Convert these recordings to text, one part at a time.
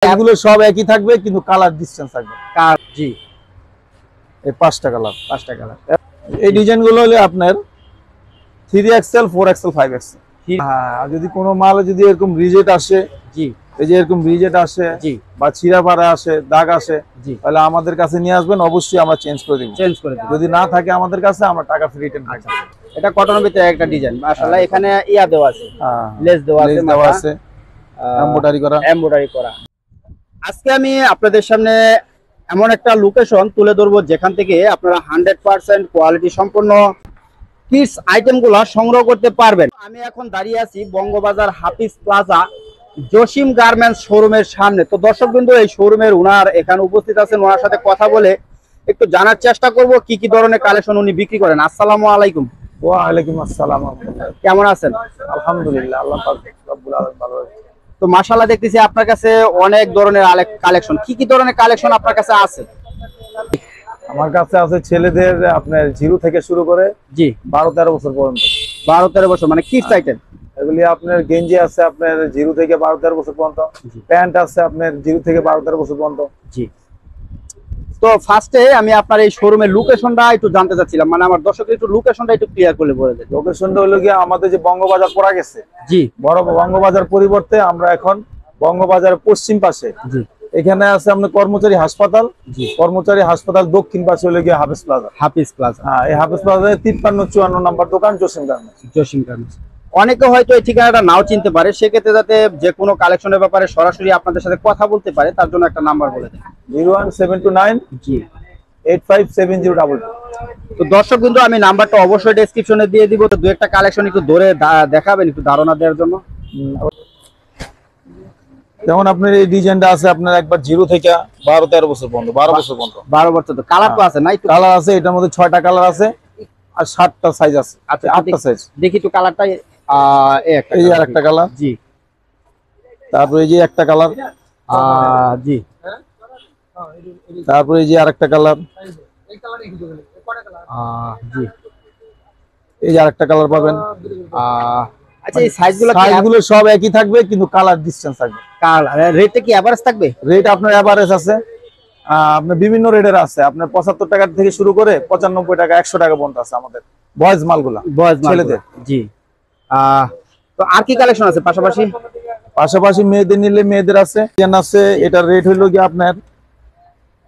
এগুলো সব একই থাকবে কিন্তু কালার ডিসটেন্স থাকবে। জি, এই পাঁচটা কালার। এই জি। ডিজাইন গুলো হলে আপনার 3XL 4XL 5XL। হ্যাঁ, আর যদি কোনো মাল যদি এরকম রিজেক্ট আসে, জি, এই যে এরকম রিজেক্ট আসে জি, বা ছিঁড়া ফাড়া আসে, দাগ আসে, জি, তাহলে আমাদের কাছে নিয়ে আসবেন, অবশ্যই আমরা চেঞ্জ করে দিব। যদি না থাকে আমাদের কাছে, আমরা টাকা ফ্রি রিটার্ন করব। এটা কটনের ভিতরে একটা ডিজাইন মাশাআল্লাহ। এখানে ইয়া দেওয়া আছে, লেস দেওয়া আছে, এমব্রয়ডারি করা। আজকে আমি আপনাদের সামনে এমন একটা লোকেশন তুলে ধরবো যেখান থেকে আপনারা 100% কোয়ালিটি সম্পন্ন কিডস আইটেমগুলো সংগ্রহ করতে পারবেন। আমি এখন দাঁড়িয়ে আছি বঙ্গবাজার হাফিজ প্লাজা জসিম গার্মেন্টস শোরুমের সামনে। তো দর্শকবৃন্দ, এই শোরুমের উনার এখানে উপস্থিত আছেন, ওনার সাথে কথা বলে একটু জানার চেষ্টা করব কি কি ধরনের কালেকশন উনি বিক্রি করেন। আসসালামু আলাইকুম। ওয়ালাইকুম আসসালাম। কেমন আছেন? আলহামদুলিল্লাহ, আল্লাহ পাক রব্বুল আলামিন ভালো আছে। তো মাশাআল্লাহ, দেখতেছি আপনার কাছে অনেক ধরনের কালেকশন। কি কি ধরনের কালেকশন আপনার কাছে আছে? আমার কাছে আছে ছেলেদের আপনার 0 থেকে শুরু করে জি 12-13 বছর পর্যন্ত। 12-13 বছর মানে কিডস আইটেম। এগুলি আপনার গেঞ্জি আছে আপনার 0 থেকে 12-13 বছর পর্যন্ত, প্যান্ট আছে আপনার 0 থেকে 12-13 বছর পর্যন্ত। জি। তো ফার্স্টে আমি আপনার এই শোরুমের লোকেশনটা একটু জানতে চাচ্ছিলাম, মানে আমার দর্শকদের একটু লোকেশনটা একটু ক্লিয়ার করলে বলে দেন। লোকেশনটা হলো গিয়ে আমাদের যে বঙ্গবাজার পড়া গেছে, জি, বড় বঙ্গবাজার পরিবর্তে আমরা এখন বঙ্গবাজার পশ্চিম পাশে, জি, এখানে আছে আপনার কর্মচারী হাসপাতাল। জি, কর্মচারী হাসপাতাল দক্ষিণ পাশে হলো গিয়ে হাফিজ প্লাজা। হাফিজ প্লাজা। হ্যাঁ, এই হাফিজ প্লাজায় 53-54 নম্বর দোকান জসিম গার্মেন্টস। জসিম গার্মেন্টস। অনেকে হয়তো এই ঠিকানাটা নাও চিনতে পারে, সেক্ষেত্রে যাতে যে কোনো কালেকশনের ব্যাপারে সরাসরি আপনাদের সাথে কথা বলতে পারে তার জন্য একটা নাম্বার বলে দেন। 01729 জি 857022। তো দর্শক কিন্তু আমি নাম্বারটা অবশ্যই ডেসক্রিপশনে দিয়ে দিব। তো দু একটা কালেকশন একটু ধরে দেখাবেন একটু ধারণা দেওয়ার জন্য। যেমন আপনার এই ডিজাইনটা আছে আপনার একবার 0 থেকে 12-13 বছর পর্যন্ত, 12 বছর পর্যন্ত। 12 বছর। তো কালার তো আছে না? একটু কালার আছে, এটার মধ্যে 6টা কালার আছে আর 7টা সাইজ আছে। আচ্ছা, 8টা সাইজ। দেখি একটু কালারটা। এই যে আরেকটা কালার। জি। তারপরে এই যে একটা কালার। জি। তারপরে এই যে আরেকটা কালার। জি। এই যে আরেকটা কালার পাবেন। আচ্ছা, এই সাইজগুলো সব একই থাকবে কিন্তু কালার ডিসটেন্স থাকবে। কালার রেটটা কি এভারেজ থাকবে? রেট আপনার এভারেজ আছে, আপনার বিভিন্ন রেটের আছে। আপনার 75 টাকা থেকে শুরু করে 95 টাকা 100 টাকা পর্যন্ত আছে আমাদের বয়েজ মালগুলা, ছেলেদের। জি। তো আর কি কালেকশন আছে পাশাপাশি? পাশাপাশি মেয়েদের নিলে মেয়েদের আছে। এটার রেট হইলো কি আপনার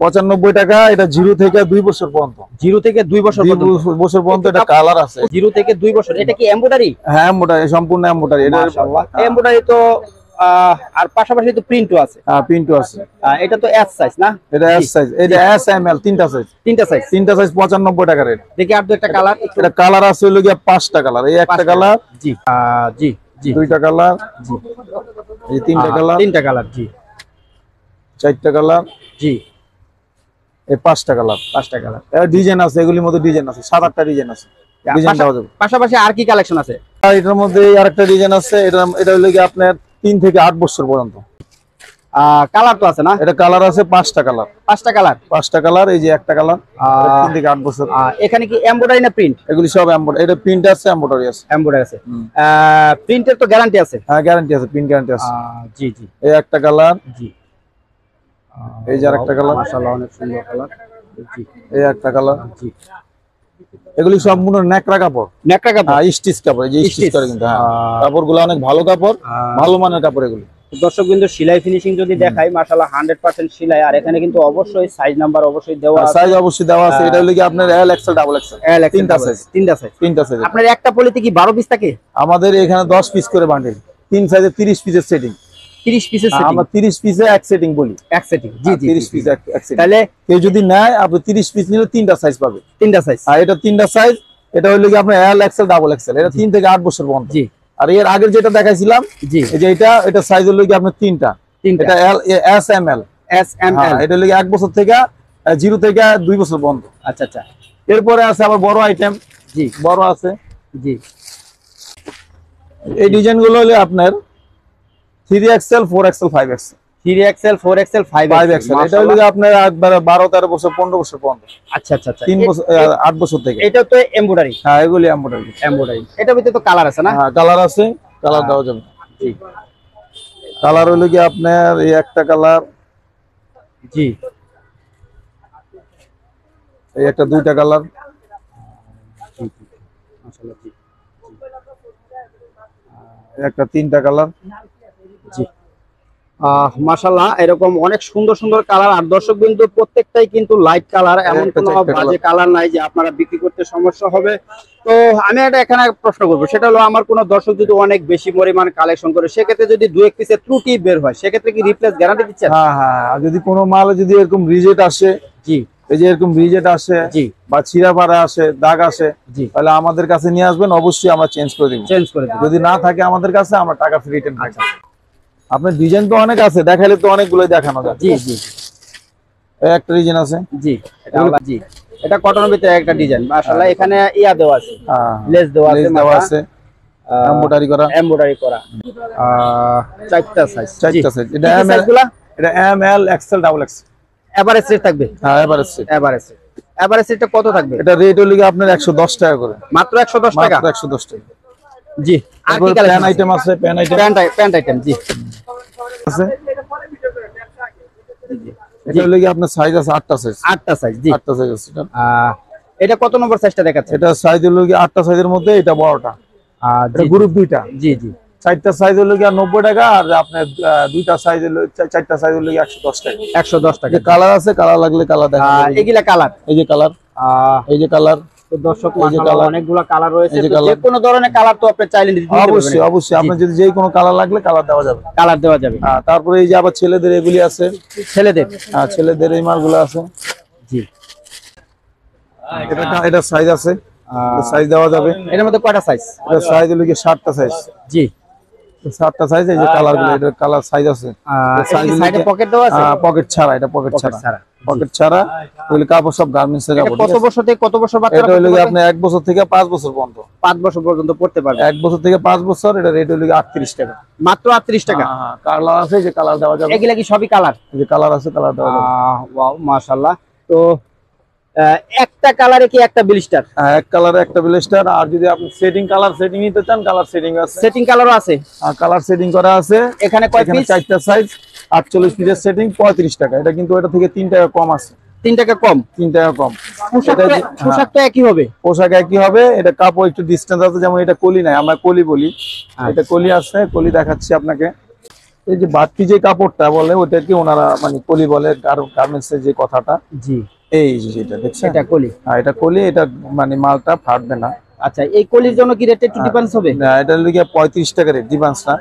95 টাকা। এটা 0 থেকে 2 বছর পর্যন্ত। 0 থেকে 2 বছর পর্যন্ত এটা কালার আছে। 0 থেকে 2 বছর। এটা কি এমব্রয়ডারি? হ্যাঁ, এমব্রয়ডারি, সম্পূর্ণ এমব্রয়ডারি। এটা মাশাআল্লাহ এমব্রয়ডারি। তো আর পাশাপাশি তো প্রিন্টও আছে। হ্যাঁ, প্রিন্টও আছে। এটা তো এস সাইজ না? এটা এস সাইজ। এটা এস এম এল তিনটা সাইজ। 95 টাকা রেট। দেখি আর একটা কালার। এটা কালার আছে হলো গিয়া 5টা কালার। এই একটা কালার। জি। জি, জি। 2টা কালার। জি। এই 3টা কালার। 3টা কালার। জি। 4টা কালার। জি। এই 5টা কালার। 5টা কালার। এর ডিজাইন আছে, এগুলির মধ্যে ডিজাইন আছে, 7-8টা ডিজাইন আছে। ডিজাইন দেওয়া যাবে। পাশাপাশি আর কি কালেকশন আছে? আর এটার মধ্যে আরেকটা ডিজাইন আছে। এটা হলো কি আপনার 3 থেকে 8 বছর পর্যন্ত। কালার তো আছে না? এটা কালার আছে 5টা কালার। 5টা কালার। 5টা কালার। এই যে একটা কালার 3 থেকে 8 বছর। এখানে কি এমব্রয়ডারি না প্রিন্ট? এগুলি সব এমব্রয়ডারি। এটা প্রিন্ট আছে, এমব্রয়ডারি আছে। এমব্রয়ডারি আছে। প্রিন্টের তো গ্যারান্টি আছে? হ্যাঁ, গ্যারান্টি আছে, প্রিন্ট গ্যারান্টি আছে। জি, জি। এই একটা কালার। জি। এই যে আরেকটা কালার। মাশাআল্লাহ অনেক সুন্দর কালার। জি। এই একটা কালার। জি। এগুলি সম্পূর্ণ নেকড়া কাপড়। নেকড়া কাপড়। স্টিচ কাপড়। এই যে স্টিচ করে কিন্তু। হ্যাঁ, কাপড়গুলো অনেক ভালো কাপড়, ভালো মানের কাপড় এগুলি। দর্শকবৃন্দ, সেলাই ফিনিশিং যদি দেখাই, মাশাআল্লাহ 100% সেলাই। আর এখানে কিন্তু অবশ্যই সাইজ নাম্বার অবশ্যই দেওয়া আছে। সাইজ অবশ্যই দেওয়া আছে। এটা হলো কি আপনার এল এক্সেল ডাবল এক্সেল। তিনটা সাইজ। তিনটা সাইজ। আপনার একটা পলিতে কি 12 পিস থাকে? আমাদের এখানে 10 পিস করে বান্ডেল। 3 সাইজে 30 পিসের সেটিং। 30 পিসের সেটিং। আমরা 30 পিসে এক সেটিং বলি। এক সেটিং। জি, জি। 30 পিস এক সেটিং। তাহলে কেউ যদি নেয়, আপনি 30 পিস নিলে 3টা সাইজ পাবে। 3টা সাইজ। আর এটা 3টা সাইজ। এটা হলো কি আপনার এল এক্সেল ডাবল এক্সেল। এটা 3 থেকে 8 বছর পর্যন্ত। জি। আর এর আগের যেটা দেখাইছিলাম, জি, এই যে এটা সাইজ হলো কি আপনার 3টা। এটা এল এস এম এল। এটা হলো 1 বছর থেকে 0 থেকে 2 বছর পর্যন্ত। আচ্ছা, আচ্ছা। এরপরে আছে আবার বড় আইটেম। জি, বড় আছে। জি। এই ডিজাইন গুলো হলো আপনার 3XL 4XL 5XL। 3XL 4XL 5XL। এটা হলো আপনার একবারে 12-13 বছর 15 বছর পর্যন্ত। আচ্ছা, আচ্ছা, আচ্ছা। 3 বছর 8 বছর থেকে। এটা তো এমব্রয়ডারি। হ্যাঁ, এগুলি এমব্রয়ডারি। এটার ভিতরে তো কালার আছে না? হ্যাঁ, কালার আছে, কালার দেওয়া যাবে। জি। কালার হইলো কি আপনার এই একটা কালার, জি এই একটা দুইটা কালার, মাশাআল্লাহ, জি এই একটা তিনটা কালার। জি মাশাআল্লাহ, এরকম অনেক সুন্দর সুন্দর কালার। আর দর্শক বিন্দু প্রত্যেকটাই কিন্তু লাইট কালার, এমন কোনো বাজে কালার নাই যে আপনারা বিক্রি করতে সমস্যা হবে। তো আমি একটা এখানে প্রশ্ন করবো, সেটা হলো আমার কোনো দর্শক যদি অনেক বেশি পরিমাণ কালেকশন করে, সেক্ষেত্রে যদি দু এক পিসের ত্রুটি বের হয়, সেক্ষেত্রে কি রিপ্লেস গ্যারান্টি দিচ্ছেন? হ্যাঁ হ্যাঁ, আর যদি কোনো মাল যদি এরকম রিজেক্ট আসে, জি এই যে এরকম রিজেক্ট আসে জি বা ছিঁড়া ফাড়া আসে, দাগ আসে, জি তাহলে আমাদের কাছে নিয়ে আসবেন, অবশ্যই আমরা চেঞ্জ করে দিব। চেঞ্জ করে দিন। যদি না থাকে আমাদের কাছে, আমরা টাকা ফ্রি রিটার্ন করি। আপনার ডিজাইন তো অনেক আছে, দেখাইলে তো অনেকগুলোই দেখানো যায়। জি জি এই একটা ডিজাইন আছে, জি জি এটা কটনের ভিতরে একটা ডিজাইন। মাশাআল্লাহ, এখানে ইয়া দেওয়া আছে, লেস দেওয়া আছে, লেস দেওয়া আছে, এমব্রয়ডারি করা, এমব্রয়ডারি করা। চারটা সাইজ, চারটা সাইজ। এটা কি এম, সাইজগুলা? এটা M, L, XL, double XL. Average rate থাকবে? হ্যাঁ, average set. Average rate, average রেটটা কত থাকবে? এটা রেট হলো কি আপনার 110 টাকা করে, মাত্র 110 টাকা। মাত্র 110 টাকা। জি, আর কি প্যান কালেকশন আইটেম আছে, প্যান আইটেম প্যান্ট আইটেম, জি আছে। এটা হলো কি আপনার সাইজ আছে 8টা সাইজ, 8টা সাইজ। জি 8টা সাইজ আছে এটা। এটা কত নম্বর সাইজটা দেখাচ্ছে? এটা সাইজ হলো কি 8টা সাইজের মধ্যে এটা বড়টা, এটা গ্রুপ দুইটা। জি জি, 4টা সাইজ হলো কি 90 টাকা, আর আপনার দুইটা সাইজ হলো 4টা সাইজ হলো কি 110 টাকা। 110 টাকা। কালার আছে, কালার লাগলে কালার দেখা যাবে। এগুলা কালার, এই যে কালার, এই যে কালার। তো দর্শক মাশাআল্লাহ অনেকগুলো কালার রয়েছে, তো যে কোনো ধরনের কালার তো আপনি চাইলে নিতে পারবেন। অবশ্যই অবশ্যই, আপনি যদি যে কোনো কালার লাগলে কালার দেওয়া যাবে, কালার দেওয়া যাবে। তারপরে এই যে আবার ছেলেদের এগুলি আছে, ছেলেদের, ছেলেদের এই মালগুলো আছে। জি এটা সাইজ আছে, সাইজ দেওয়া যাবে। এর মধ্যে কয়টা সাইজ? এটা সাইজ হলো কি 7টা সাইজ। জি 7টা সাইজ। এই যে কালার গুলো, এটা কালার সাইজ আছে। সাইডে পকেট দেওয়া আছে? পকেট ছাড়া, এটা পকেট ছাড়া, পকেট ছাড়া। ওই কাপড় সব গার্মেন্টস এর কাপড়। কত বছর থেকে কত বছর বাচ্চা? এটা হলো কি আপনি 1 বছর থেকে 5 বছর পর্যন্ত, 5 বছর পর্যন্ত পড়তে পারবে। 1 বছর থেকে 5 বছর। এটা রেট হলো কি 38 টাকা, মাত্র 38 টাকা। হ্যাঁ, কালার আছে, যে কালার দেওয়া যাবে। এগুলা কি সবই কালার? এই যে কালার আছে, কালার দেওয়া যাবে। ওয়াও মাশাআল্লাহ। তো একটা কালারে কি একটা ব্লিস্টার? হ্যাঁ, এক কালারে একটা ব্লেস্টার। আর যদি আপনি সেটিং কালার সেটিং নিতে চান, কালার সেটিং আছে, সেটিং কালারও আছে। আর কালার সেটিং করা আছে। এখানে কয় পিস? 4টা সাইজ, 48 পিসের সেটিং, 35 টাকা। এটা কিন্তু এটা থেকে 3 টাকা কম আছে, 3 টাকা কম। 3 টাকা কম। পোশাকটা একই হবে? পোশাক একই হবে, এটা কাপড় একটু ডিসটেন্স আছে। যেমন এটা কলি নাই, আমরা কলি বলি, এটা কলি আছে। কলি দেখাচ্ছি আপনাকে। এই যে বাড়তি যে কাপড়টা বলে, ওটাকে ওনারা মানে কলি বলে, গার্মেন্টস এর যে কথাটা। জি, এই যে যেটা দেখছেন, এটা কলি। হ্যাঁ, এটা কলি। এটা মানে মালটা ফাটবে না। আচ্ছা, এই কলির জন্য কি রেট একটু ডিফারেন্স হবে? না, এটা লিখে 35 টাকা রেট, ডিফারেন্স না।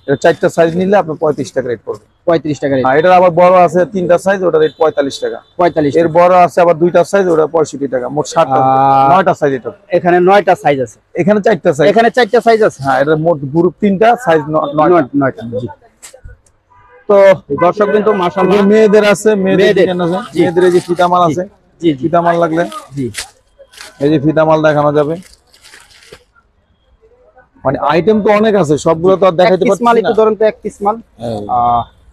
এটা 4টা সাইজ নিলে আপনার 35 টাকা রেট পড়বে। 35 টাকা রেট। এটার আবার বড় আছে 3টা সাইজ, ওটা রেট 45 টাকা। 45। এর বড় আছে আবার 2টা সাইজ, ওটা 65 টাকা। মোট 7টা, 9টা সাইজ। এটা এখানে 9টা সাইজ আছে, এখানে 4টা সাইজ, এখানে 4টা সাইজ আছে। হ্যাঁ, এটা মোট গ্রুপ 3টা সাইজ, 9টা। জি। তো দর্শক কিন্তু মাশাআল্লাহ মেয়েদের আছে, মেয়েদের আছে, মেয়েদের এই যে ফিতা মাল আছে। জি ফিতা মাল লাগলে, জি, এই যে ফিতা মাল দেখানো যাবে। মানে আইটেম তো অনেক আছে, সবগুলো তো আর দেখাইতে পারছি মাল না। একটু ধরেন তো, এক পিস মাল।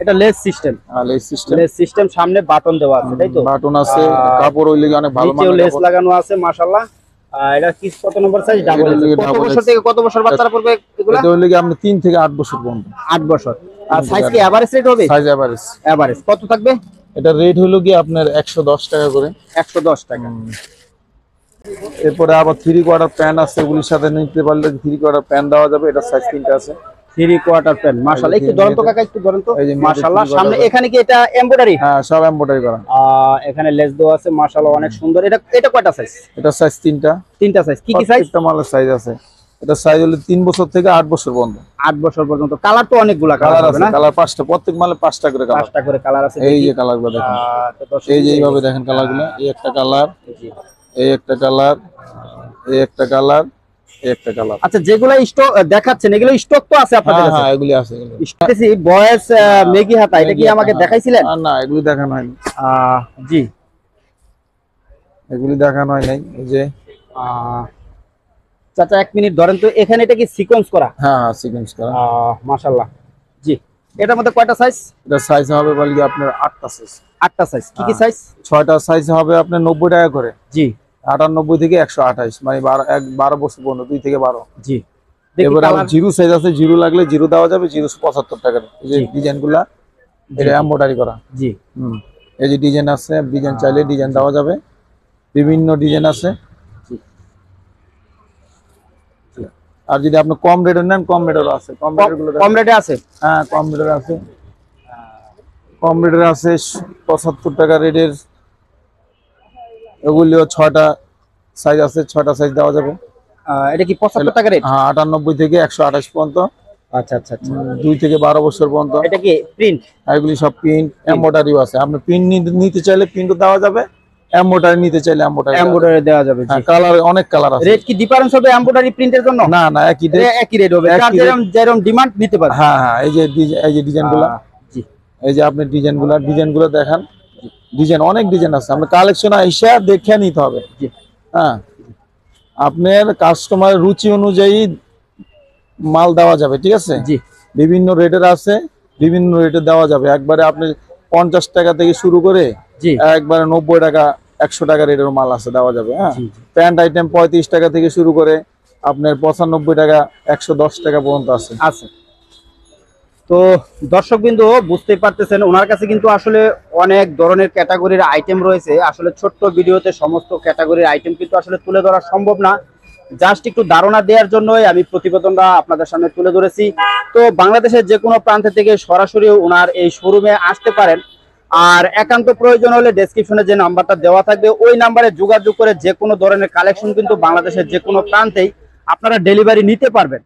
এটা লেস সিস্টেম, লেস সিস্টেম, সামনে বাটন দেওয়া আছে, তাই তো? বাটন আছে, কাপড় ওই লাগি অনেক ভালো নিচেও মানের লেস কাপড়। লাগানো আছে মাশাআল্লাহ। এটা কি কত নম্বর সাইজ? ডাবল। কত বছর থেকে কত বছর বাচ্চারা পড়বে এগুলা? এটা হইলো কি আপনি 3 থেকে 8 বছর পর্যন্ত। 8 বছর। আর সাইজ কি এভারেজ রেট হবে? Size average. এভারেজ কত থাকবে? এটা রেট হলো কি আপনার 110 টাকা করে। 110 টাকা। এরপরে আবার 3 কোয়ার্টার প্যান্ট আছে, ওগুলির সাথে নিতে পারলে 3 কোয়ার্টার প্যান্ট দেওয়া যাবে। এটা সাইজ 3টা আছে। 3 কোয়ার্টার প্যান্ট মাশাআল্লাহ। একটু ধরেন তো কাকা, একটু ধরেন তো। এই যে মাশাআল্লাহ, সামনে এখানে কি এটা এমব্রয়ডারি? হ্যাঁ, সব এমব্রয়ডারি করা। এখানে লেস দেওয়া আছে মাশাআল্লাহ, অনেক সুন্দর। এটা কয়টা সাইজ? এটা সাইজ 3টা। 3টা সাইজ। কি কি সাইজ? প্রত্যেকটা মালের সাইজ আছে। এটা সাইজ হলো 3 বছর থেকে 8 বছর পর্যন্ত। 8 বছর পর্যন্ত। কালার তো অনেকগুলা কালার কালার আছে, হবে না? কালার 5টা, প্রত্যেক মালে 5টা করে কালার। 5টা করে কালার আছে। এই যে কালারগুলো দেখেন, তো দর্শক এই যে এইভাবে দেখেন কালারগুলো। এই একটা কালার, জি। এই একটা কালার, এই একটা কালার, এই একটা কালার। আচ্ছা, যেগুলো স্টক দেখাচ্ছেন, এগুলো স্টক তো আছে আপনাদের কাছে? হ্যাঁ, এগুলি আছে। স্টকেছি বয়েস মেগি হাতা, এটা কি আমাকে দেখাইছিলেন? না, এগুলি দেখানো হয়নি। জি, এগুলি দেখানো হয় নাই। এই যে চাচা 1 মিনিট ধরেন তো। এখানে এটা কি সিকোয়েন্স করা? হ্যাঁ, সিকোয়েন্স করা। মাশাআল্লাহ। জি, এটার মধ্যে কয়টা সাইজ? এটা সাইজ হবে বলি আপনার 8টা সাইজ। 8টা সাইজ। কি কি সাইজ? 6টা সাইজ হবে আপনার 90 টাকা করে। জি, 98 থেকে 128, মানে 12 বছর পর্যন্ত, 2 থেকে 12। জি, এবার আবার জিরো সাইজ আছে, জিরো লাগলে জিরো দেওয়া যাবে, জিরো 75 টাকার। এই যে ডিজাইন গুলা এটা এমব্রয়ডারি করা। জি এই যে ডিজাইন আছে, ডিজাইন চাইলে ডিজাইন দেওয়া যাবে, বিভিন্ন ডিজাইন আছে। আর যদি আপনি কম রেটের নেন, কম রেটেরও আছে। কম রেটে আছে? হ্যাঁ, কম রেটের আছে, কম রেটের আছে 75 টাকা রেটের। এগুলিও 6টা সাইজ আছে, 6টা সাইজ দেওয়া যাবে। এটা কি 75 টাকা রেট? হ্যাঁ, 98 থেকে 128 পর্যন্ত। আচ্ছা আচ্ছা আচ্ছা। 2 থেকে 12 বছর পর্যন্ত। এটা কি প্রিন্ট? এগুলি সব প্রিন্ট, এমব্রয়ডারিও আছে। আপনি প্রিন্ট নিতে চাইলে প্রিন্টও দেওয়া যাবে, এমব্রয়ডারি নিতে চাইলে এমব্রয়ডারি দেওয়া যাবে। কালার অনেক কালার আছে। রেট কি ডিফারেন্স হবে এমব্রয়ডারি প্রিন্টের জন্য? না না, একই রেট হবে, যার যেরকম ডিমান্ড নিতে পারবে। হ্যাঁ হ্যাঁ, এই যে ডিজাইনগুলো, জি এই যে আপনি ডিজাইনগুলো দেখান। ডিজাইন অনেক ডিজাইন আছে, আপনি কালেকশন আইসা দেখে নিতে হবে। জি হ্যাঁ, আপনার কাস্টমারের রুচি অনুযায়ী মাল দেওয়া যাবে, ঠিক আছে? জি, বিভিন্ন রেটের আছে, বিভিন্ন রেটে দেওয়া যাবে। একবারে আপনি 50 টাকা থেকে শুরু করে জি একবারে 90 টাকা 100 টাকা রেটের মাল আছে, দেওয়া যাবে। হ্যাঁ, জি। প্যান্ট আইটেম 35 টাকা থেকে শুরু করে আপনার 95 টাকা 110 টাকা পর্যন্ত আছে। তো দর্শক বিন্দু বুঝতে পারতেছেন, ওনার কাছে কিন্তু আসলে অনেক ধরনের ক্যাটাগরির আইটেম রয়েছে। আসলে ছোট্ট ভিডিওতে সমস্ত ক্যাটাগরির আইটেম কিন্তু আসলে তুলে ধরা সম্ভব না। জাস্ট একটু ধারণা দেওয়ার জন্যই আমি প্রতিবেদনটা আপনাদের সামনে তুলে ধরেছি। তো বাংলাদেশের যে কোনো প্রান্ত থেকে সরাসরি ওনার এই শোরুমে আসতে পারেন। আর একান্ত প্রয়োজন হলে ডেসক্রিপশনে যে নাম্বারটা দেওয়া থাকবে, ওই নাম্বারে যোগাযোগ করে যে কোনো ধরনের কালেকশন কিন্তু বাংলাদেশের যে কোনো প্রান্তেই আপনারা ডেলিভারি নিতে পারবেন।